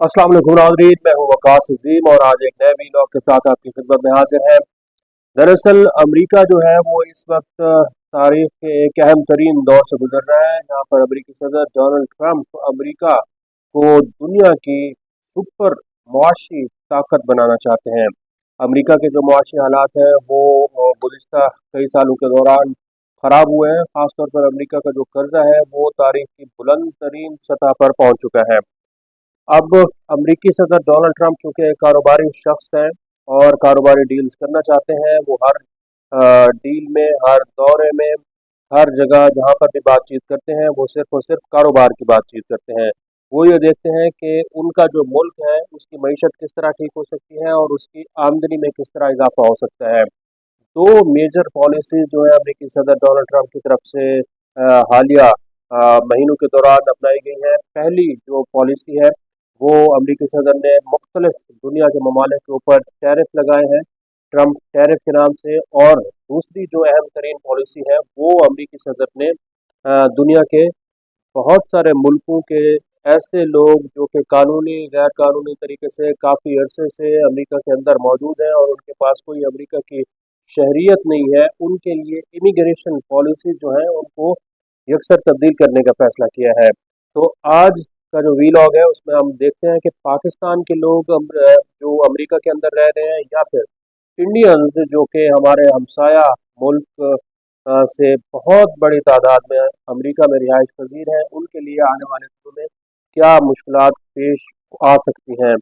अस्सलाम वालेकुम नाज़रीन, मैं हूँ वकास अजीम और आज एक नए वीलॉग के साथ आपकी खिदमत में हाजिर है। दरअसल अमेरिका जो है वो इस वक्त तारीख के एक अहम तरीन दौर से गुजर रहा है, जहाँ पर अमेरिकी सदर डोनाल्ड ट्रंप अमेरिका को दुनिया की सुपर मुआशी ताकत बनाना चाहते हैं। अमेरिका के जो मुआशी हालात हैं वो गुज़िश्ता कई सालों के दौरान ख़राब हुए हैं। ख़ासतौर पर अमेरिका का जो कर्जा है वो तारीख की बुलंद तरीन सतह पर पहुँच चुका है। अब अमेरिकी सदर डोनाल्ड ट्रंप चूंकि एक कारोबारी शख्स हैं और कारोबारी डील्स करना चाहते हैं, वो हर डील में, हर दौरे में, हर जगह जहां पर भी बातचीत करते हैं वो सिर्फ और सिर्फ कारोबार की बातचीत करते हैं। वो ये देखते हैं कि उनका जो मुल्क है उसकी मईशत किस तरह ठीक हो सकती है और उसकी आमदनी में किस तरह इजाफा हो सकता है। दो मेजर पॉलिसीज जो है अमेरिकी सदर डोनाल्ड ट्रंप की तरफ से हालिया महीनों के दौरान अपनाई गई है। पहली जो पॉलिसी है वो अमेरिकी सदर ने मुख्तलिफ दुनिया के ममालिक के ऊपर टैरिफ लगाए हैं, ट्रंप टैरिफ के नाम से। और दूसरी जो अहम तरीन पॉलिसी है वो अमेरिकी सदर ने दुनिया के बहुत सारे मुल्कों के ऐसे लोग जो कि कानूनी गैर कानूनी तरीके से काफ़ी अरसे से अमेरिका के अंदर मौजूद हैं और उनके पास कोई अमेरिका की शहरियत नहीं है, उनके लिए इमिग्रेशन पॉलिसीज जो हैं उनको यकसर तब्दील करने का फैसला किया है। तो आज का जो वीलॉग है उसमें हम देखते हैं कि पाकिस्तान के लोग जो अमेरिका के अंदर रह रहे हैं या फिर इंडियंस जो कि हमारे हमसाया मुल्क से बहुत बड़ी तादाद में अमेरिका में रिहाइश पजीर हैं, उनके लिए आने वाले दिनों में क्या मुश्किलात पेश आ सकती हैं।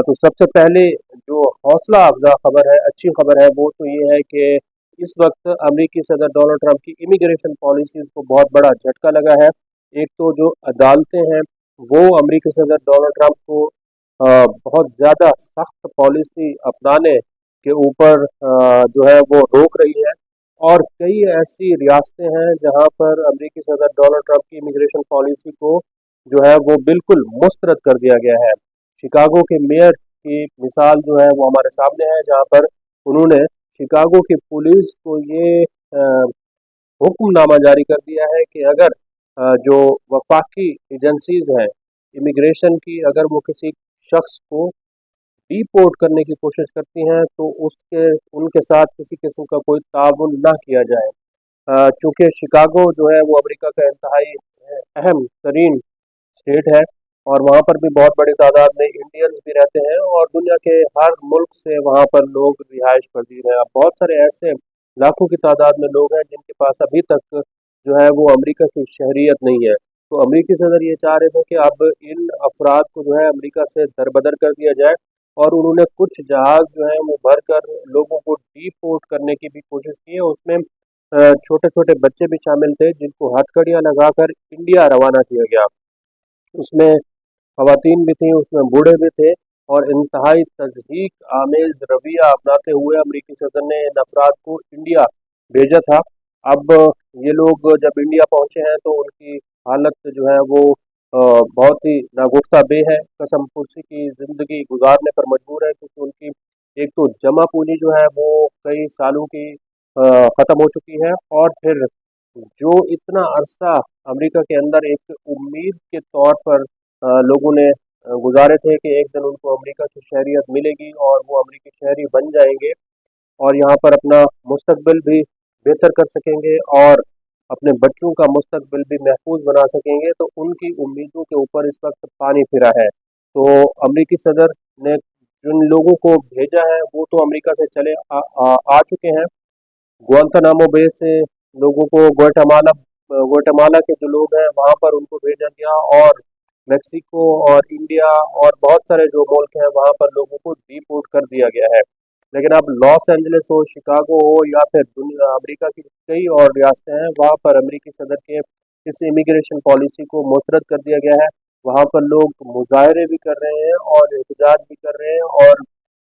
तो सबसे पहले जो हौसला अफजा खबर है, अच्छी खबर है, वो तो ये है कि इस वक्त अमेरिकी सदर डोनाल्ड ट्रंप की इमिग्रेशन पॉलिसीज़ को बहुत बड़ा झटका लगा है। एक तो जो अदालतें हैं वो अमेरिकी सदर डोनाल्ड ट्रंप को बहुत ज़्यादा सख्त पॉलिसी अपनाने के ऊपर जो है वो रोक रही है। और कई ऐसी रियासतें हैं जहां पर अमेरिकी सदर डोनाल्ड ट्रंप की इमिग्रेशन पॉलिसी को जो है वो बिल्कुल मुस्तरद कर दिया गया है। शिकागो के मेयर की मिसाल जो है वो हमारे सामने है, जहां पर उन्होंने शिकागो की पुलिस को ये हुक्मनामा जारी कर दिया है कि अगर जो वफाकी एजेंसीज हैं इमिग्रेशन की, अगर वो किसी शख्स को डिपोर्ट करने की कोशिश करती हैं तो उसके उनके साथ किसी किस्म का कोई ताउन ना किया जाए। चूँकि शिकागो जो है वो अमेरिका का इंतहाई अहम तरीन स्टेट है और वहाँ पर भी बहुत बड़ी तादाद में इंडियंस भी रहते हैं और दुनिया के हर मुल्क से वहाँ पर लोग रिहाइश पजीर हैं। अब बहुत सारे ऐसे लाखों की तादाद में लोग हैं जिनके पास अभी तक जो है वो अमेरिका की शहरियत नहीं है। तो अमेरिकी सदर ये चाह रहे थे कि अब इन अफराद को जो है अमेरिका से दरबदर कर दिया जाए और उन्होंने कुछ जहाज जो है वो भर कर लोगों को डीपोर्ट करने की भी कोशिश की है। उसमें छोटे छोटे बच्चे भी शामिल थे जिनको हथकड़ियाँ लगाकर इंडिया रवाना किया गया। उसमें खवातीन भी थीं, उसमें बूढ़े भी थे और इंतहाई तजहीक आमेज रवैया अपनाते हुए अमरीकी सदर ने इन अफराद को इंडिया भेजा था। अब ये लोग जब इंडिया पहुंचे हैं तो उनकी हालत जो है वो बहुत ही नागुफ्ता बे है, कसम पुरसी की ज़िंदगी गुजारने पर मजबूर है, क्योंकि उनकी एक तो जमा पूंजी जो है वो कई सालों की ख़त्म हो चुकी है। और फिर जो इतना अरसा अमेरिका के अंदर एक उम्मीद के तौर पर लोगों ने गुजारे थे कि एक दिन उनको अमेरिका की शहरियत मिलेगी और वो अमेरिकी शहरी बन जाएंगे और यहाँ पर अपना मुस्तकबिल भी बेहतर कर सकेंगे और अपने बच्चों का मुस्तकबिल भी महफूज बना सकेंगे, तो उनकी उम्मीदों के ऊपर इस वक्त पानी फिरा है। तो अमेरिकी सदर ने जिन लोगों को भेजा है वो तो अमेरिका से आ चुके हैं। गुआंतानामो बे से लोगों को ग्वाटेमाला के जो लोग हैं वहाँ पर उनको भेजा गया और मेक्सिको और इंडिया और बहुत सारे जो मुल्क हैं वहाँ पर लोगों को डिपोर्ट कर दिया गया है। लेकिन अब लॉस एंजलिस हो, शिकागो हो या फिर दुनिया अमेरिका की कई और रियासतें हैं, वहाँ पर अमेरिकी सदर के इस इमिग्रेशन पॉलिसी को मुस्तरद कर दिया गया है। वहाँ पर लोग मुजाहरे भी कर रहे हैं और एहतजाज भी कर रहे हैं और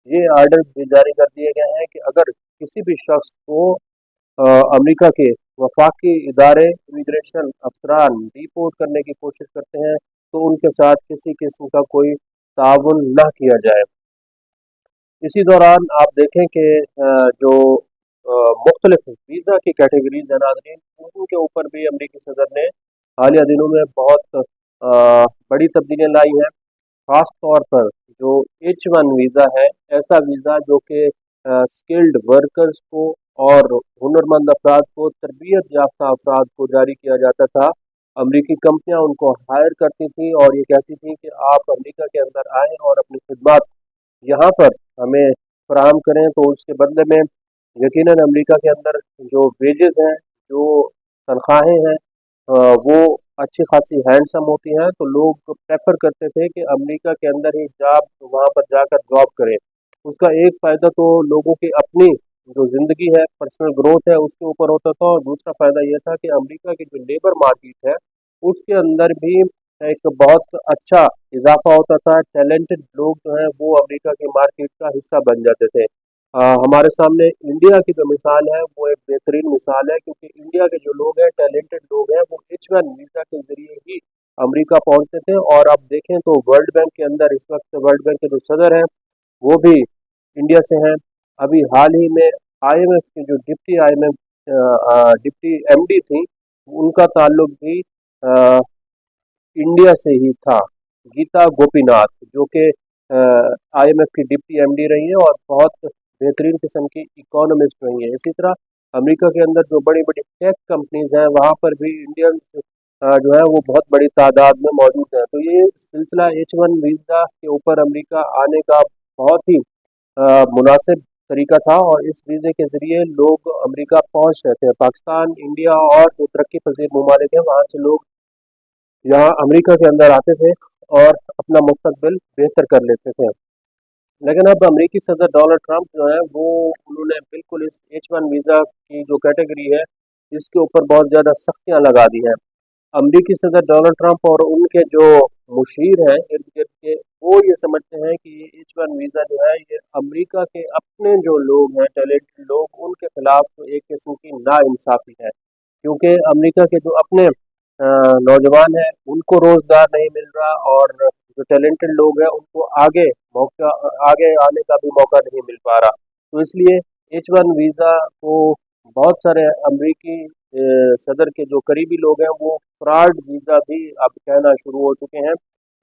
ये आर्डर्स भी जारी कर दिए गए हैं कि अगर किसी भी शख्स को अमेरिका के वफाकी इदारे इमिग्रेशन अफसरान डिपोर्ट करने की कोशिश करते हैं तो उनके साथ किसी किस्म का कोई ताउन ना किया जाए। इसी दौरान आप देखें कि जो मुख्तलिफ वीज़ा की कैटेगरीज हैं नाज़रीन, उनके ऊपर भी अमरीकी सदर ने हालिया दिनों में बहुत बड़ी तब्दीलियाँ लाई हैं। ख़ास तौर पर जो H1 वीज़ा है, ऐसा वीज़ा जो कि स्किल्ड वर्कर्स को और हुनरमंद अफराद को, तरबियत याफ्ता अफराद को जारी किया जाता था। अमरीकी कंपनियां उनको हायर करती थी और ये कहती थी कि आप अमेरिका के अंदर आएँ और अपनी खिदमत यहाँ पर हमें फराहम करें, तो उसके बदले में यकीनन अमेरिका के अंदर जो वेजेस हैं, जो तनख्वाहें हैं, वो अच्छी खासी हैंडसम होती हैं, तो लोग प्रेफर करते थे कि अमेरिका के अंदर ही जॉब वहाँ पर जाकर जॉब करें। उसका एक फ़ायदा तो लोगों की अपनी जो ज़िंदगी है, पर्सनल ग्रोथ है, उसके ऊपर होता था, और दूसरा फ़ायदा ये था कि अमेरिका की जो लेबर मार्केट है, उसके अंदर भी एक बहुत अच्छा इजाफा होता था। टैलेंटेड लोग जो हैं वो अमेरिका की मार्केट का हिस्सा बन जाते थे। हमारे सामने इंडिया की जो मिसाल है वो एक बेहतरीन मिसाल है, क्योंकि इंडिया के जो लोग हैं, टैलेंटेड लोग हैं, वो H1 वीज़ा के ज़रिए ही अमेरिका पहुंचते थे। और आप देखें तो वर्ल्ड बैंक के अंदर इस वक्त वर्ल्ड बैंक के जो सदर हैं वो भी इंडिया से हैं। अभी हाल ही में IMF की जो डिप्टी MD थी, उनका ताल्लुक भी इंडिया से ही था। गीता गोपीनाथ, जो कि IMF की डिप्टी MD रही हैं और बहुत बेहतरीन किस्म की इकोनॉमिस्ट रही हैं। इसी तरह अमेरिका के अंदर जो बड़ी बड़ी टेक कंपनीज हैं, वहाँ पर भी इंडियंस जो है वो बहुत बड़ी तादाद में मौजूद हैं। तो ये सिलसिला H1 वीज़ा के ऊपर अमेरिका आने का बहुत ही मुनासिब तरीका था, और इस वीज़े के ज़रिए लोग अमेरिका पहुंच रहे थे। पाकिस्तान, इंडिया और जो तरक्की पजीर ममालिक हैं, वहाँ से लोग यहाँ अमेरिका के अंदर आते थे और अपना मुस्तकबिल बेहतर कर लेते थे। लेकिन अब अमेरिकी सदर डोनाल्ड ट्रंप जो है वो, उन्होंने बिल्कुल इस H1 वीज़ा की जो कैटेगरी है, इसके ऊपर बहुत ज़्यादा सख्तियाँ लगा दी हैं। अमेरिकी सदर डोनाल्ड ट्रंप और उनके जो मुशीर हैं इर्द गिर्द के, वो ये समझते हैं कि ये H1 वीज़ा जो है, ये अमेरिका के अपने जो लोग हैं, टैलेंटेड लोग, उनके खिलाफ एक किस्म की नाइंसाफ़ी है। क्योंकि अमेरिका के जो अपने नौजवान हैं, उनको रोज़गार नहीं मिल रहा, और जो टैलेंटेड लोग हैं उनको आगे आने का भी मौका नहीं मिल पा रहा। तो इसलिए H1 वीज़ा को बहुत सारे अमेरिकी सदर के जो करीबी लोग हैं, वो फ्रॉड वीज़ा भी अब कहना शुरू हो चुके हैं।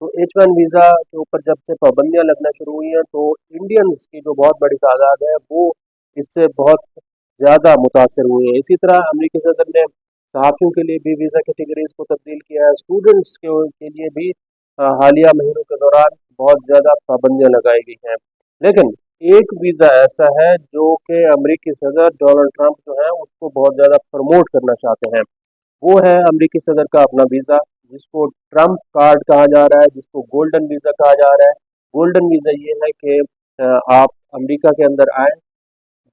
तो H1 वीज़ा के ऊपर जब से पाबंदियां लगना शुरू हुई हैं, तो इंडियंस की जो बहुत बड़ी तादाद है वो इससे बहुत ज़्यादा मुतासर हुए हैं। इसी तरह अमेरिकी सदर ने सहाफ़ियों के लिए भी वीज़ा कैटेगरीज को तब्दील किया है। स्टूडेंट्स के लिए भी हालिया महीनों के दौरान बहुत ज़्यादा पाबंदियां लगाई गई हैं। लेकिन एक वीज़ा ऐसा है जो कि अमेरिकी सदर डोनाल्ड ट्रंप जो है उसको बहुत ज़्यादा प्रमोट करना चाहते हैं। वो है अमेरिकी सदर का अपना वीज़ा, जिसको ट्रंप कार्ड कहा जा रहा है, जिसको गोल्डन वीज़ा कहा जा रहा है। गोल्डन वीज़ा ये है कि आप अमेरिका के अंदर आएँ,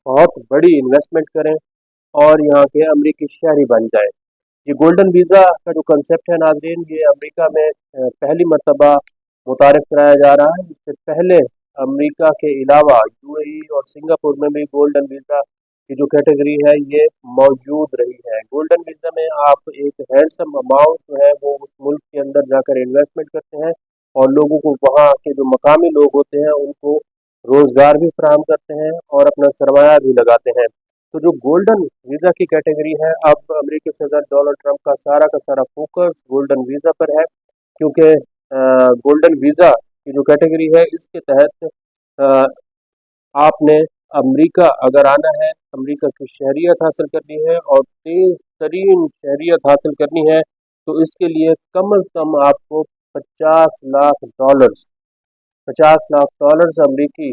बहुत बड़ी इन्वेस्टमेंट करें और यहाँ के अमेरिकी शहरी बन जाएं। ये गोल्डन वीज़ा का जो कंसेप्ट है नाज़रीन, ये अमेरिका में पहली मर्तबा मुतारिफ कराया जा रहा है। इससे पहले अमेरिका के अलावा UAE और सिंगापुर में भी गोल्डन वीज़ा की जो कैटेगरी है ये मौजूद रही है। गोल्डन वीज़ा में आप एक हैंडसम अमाउंट जो है वो उस मुल्क के अंदर जाकर इन्वेस्टमेंट करते हैं, और लोगों को, वहाँ के जो मकामी लोग होते हैं, उनको रोज़गार भी फराहम करते हैं और अपना सरमाया भी लगाते हैं। तो जो गोल्डन वीज़ा की कैटेगरी है, अब अमेरिकी सदर डोनाल्ड ट्रंप का सारा फोकस गोल्डन वीज़ा पर है। क्योंकि गोल्डन वीज़ा की जो कैटेगरी है, इसके तहत अ, आपने अमेरिका अगर आना है, अमेरिका की शहरियत हासिल करनी है और तेज़ तरीन शहरियत हासिल करनी है, तो इसके लिए कम अज़ कम आपको $50 लाख, $50 लाख अमेरिकी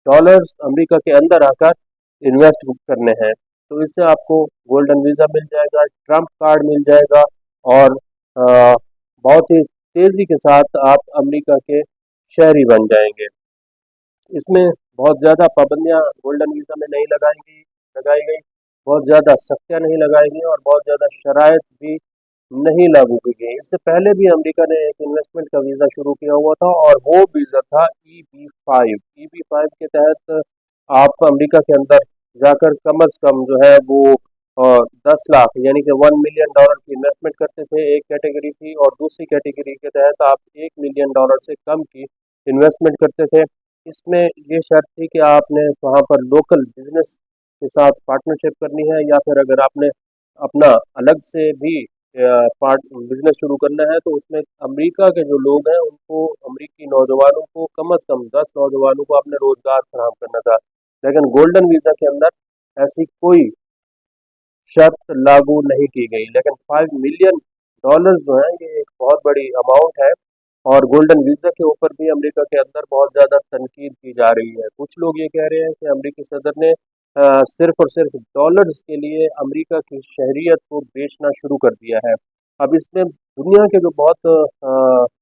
डॉलर्स अमेरिका के अंदर आकर इन्वेस्ट करने हैं। तो इससे आपको गोल्डन वीज़ा मिल जाएगा, ट्रंप कार्ड मिल जाएगा, और बहुत ही तेज़ी के साथ आप अमेरिका के शहरी बन जाएंगे। इसमें बहुत ज़्यादा पाबंदियाँ गोल्डन वीज़ा में नहीं लगाई गई, बहुत ज़्यादा सख्तियाँ नहीं लगाई गई, और बहुत ज़्यादा शराइत भी नहीं लागू की गई। इससे पहले भी अमेरिका ने एक इन्वेस्टमेंट का वीज़ा शुरू किया हुआ था, और वो वीज़ा था EB-5। EB-5 के तहत आप अमेरिका के अंदर जाकर कम अज़ कम जो है वो 10 लाख यानी कि $1 मिलियन की इन्वेस्टमेंट करते थे, एक कैटेगरी थी, और दूसरी कैटेगरी के तहत आप $1 मिलियन से कम की इन्वेस्टमेंट करते थे। इसमें ये शर्त थी कि आपने वहाँ पर लोकल बिजनेस के साथ पार्टनरशिप करनी है, या फिर अगर आपने अपना अलग से भी पार्ट बिजनेस शुरू करना है तो उसमें अमेरिका के जो लोग हैं उनको, अमेरिकी नौजवानों को, कम से कम 10 नौजवानों को आपने रोजगार फराहम करना था। लेकिन गोल्डन वीजा के अंदर ऐसी कोई शर्त लागू नहीं की गई। लेकिन $5 मिलियन जो है ये एक बहुत बड़ी अमाउंट है। और गोल्डन वीजा के ऊपर भी अमेरिका के अंदर बहुत ज़्यादा तनकीद की जा रही है। कुछ लोग ये कह रहे हैं कि अमेरिकी सदर ने सिर्फ और सिर्फ डॉलर्स के लिए अमेरिका की शहरियत को बेचना शुरू कर दिया है। अब इसमें दुनिया के जो बहुत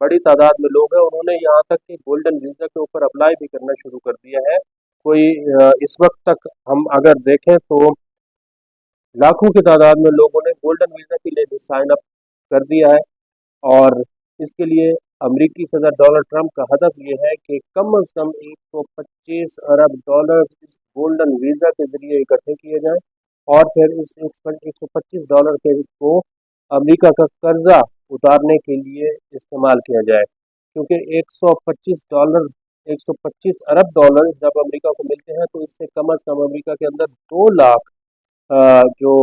बड़ी तादाद में लोग हैं उन्होंने यहाँ तक कि गोल्डन वीज़ा के ऊपर अप्लाई भी करना शुरू कर दिया है। कोई इस वक्त तक हम अगर देखें तो लाखों की तादाद में लोगों ने गोल्डन वीज़ा के लिए भी साइन अप कर दिया है। और इसके लिए अमेरिकी सदर डोनाल्ड ट्रंप का हदफ ये है कि कम से कम $125 अरब इस गोल्डन वीज़ा के जरिए इकट्ठे किए जाएं और फिर इस $125 के को अमेरिका का कर्जा उतारने के लिए इस्तेमाल किया जाए। क्योंकि $125 $125 अरब जब अमेरिका को मिलते हैं तो इससे कम से कम अमेरिका के अंदर 2 लाख जो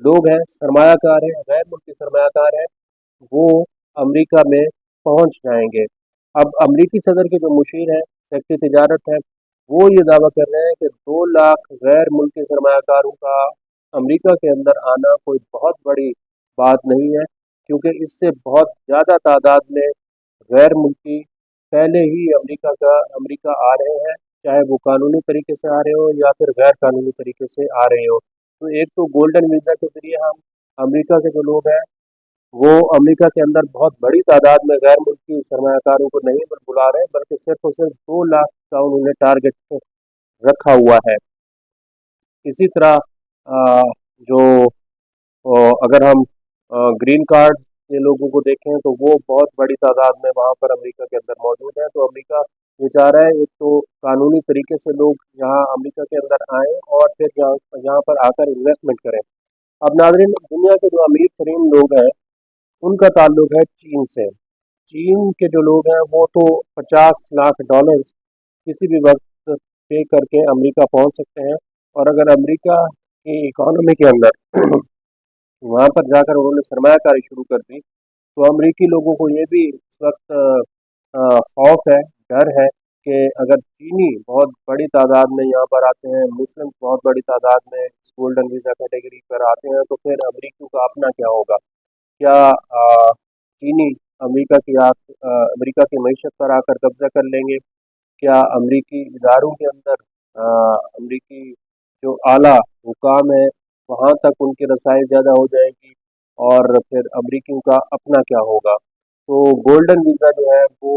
लोग हैं, सरमायाकार हैं, गैर मुल्की सरमायाकार हैं, वो अमेरिका में पहुंच जाएंगे। अब अमेरिकी सदर के जो मुशीर हैं, सेक्रेटरी तिजारत हैं, वो ये दावा कर रहे हैं कि 2 लाख गैर मुल्की सरमायाकारों का अमेरिका के अंदर आना कोई बहुत बड़ी बात नहीं है। क्योंकि इससे बहुत ज़्यादा तादाद में गैर मुल्की पहले ही अमेरिका आ रहे हैं, चाहे वो कानूनी तरीके से आ रहे हो या फिर गैर कानूनी तरीके से आ रहे हो। तो एक तो गोल्डन वीज़ा के जरिए हम अमेरिका के जो लोग हैं वो अमेरिका के अंदर बहुत बड़ी तादाद में गैर मुल्की सरमायाकारों को नहीं बुला रहे हैं, बल्कि सिर्फ और सिर्फ 2 लाख का उन्होंने टारगेट रखा हुआ है। इसी तरह जो अगर हम ग्रीन कार्ड के लोगों को देखें तो वो बहुत बड़ी तादाद में वहाँ पर अमेरिका के अंदर मौजूद हैं। तो अमेरिका ये चाह रहा है एक तो कानूनी तरीके से लोग यहाँ अमेरिका के अंदर आएँ और फिर यहाँ पर आकर इन्वेस्टमेंट करें। अब नाज़रीन, दुनिया के जो अमीर तरीन लोग हैं उनका ताल्लुक है चीन से। चीन के जो लोग हैं वो तो $50 लाख किसी भी वक्त पे करके अमेरिका पहुंच सकते हैं। और अगर अमेरिका की इकोनॉमी के अंदर वहाँ पर जाकर उन्होंने सरमायाकारी शुरू कर दी तो अमेरिकी लोगों को ये भी इस वक्त खौफ है, डर है कि अगर चीनी बहुत बड़ी तादाद में यहाँ पर आते हैं, मुस्लिम बहुत बड़ी तादाद में इस गोल्डन वीज़ा कैटेगरी पर आते हैं, तो फिर अमेरिकियों का अपना क्या होगा। क्या चीनी अमेरिका की मईशत पर आकर कब्जा कर लेंगे? क्या अमेरिकी इदारों के अंदर अमेरिकी जो आला हुकाम है वहाँ तक उनकी रसाई ज़्यादा हो जाएगी और फिर अमेरिकियों का अपना क्या होगा। तो गोल्डन वीज़ा जो है वो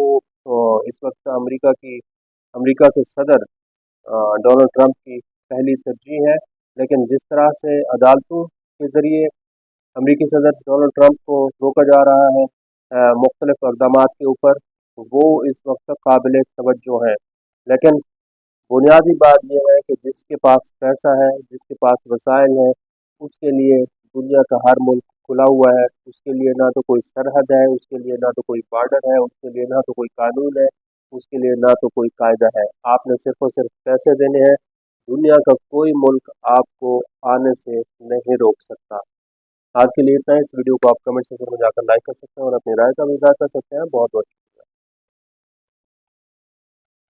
इस वक्त अमेरिका के सदर डोनाल्ड ट्रंप की पहली तरजीह है। लेकिन जिस तरह से अदालतों के ज़रिए अमेरिकी सदर डोनाल्ड ट्रंप को रोका जा रहा है मुख्तलिफ इक़दाम के ऊपर, वो इस वक्त काबिल तवज्जो है। लेकिन बुनियादी बात यह है कि जिसके पास पैसा है, जिसके पास वसाइल है, उसके लिए दुनिया का हर मुल्क खुला हुआ है। उसके लिए ना तो कोई सरहद है, उसके लिए ना तो कोई बॉर्डर है, उसके लिए ना तो कोई कानून है, उसके लिए ना तो कोई कायदा है। आपने सिर्फ और सिर्फ पैसे देने हैं। दुनिया का कोई मुल्क आपको आने से नहीं रोक सकता। आज के लिए इतना है। इस वीडियो को आप कमेंट सेक्शन में जाकर लाइक कर सकते हैं और अपनी राय का भी इज़हार कर सकते हैं। बहुत बहुत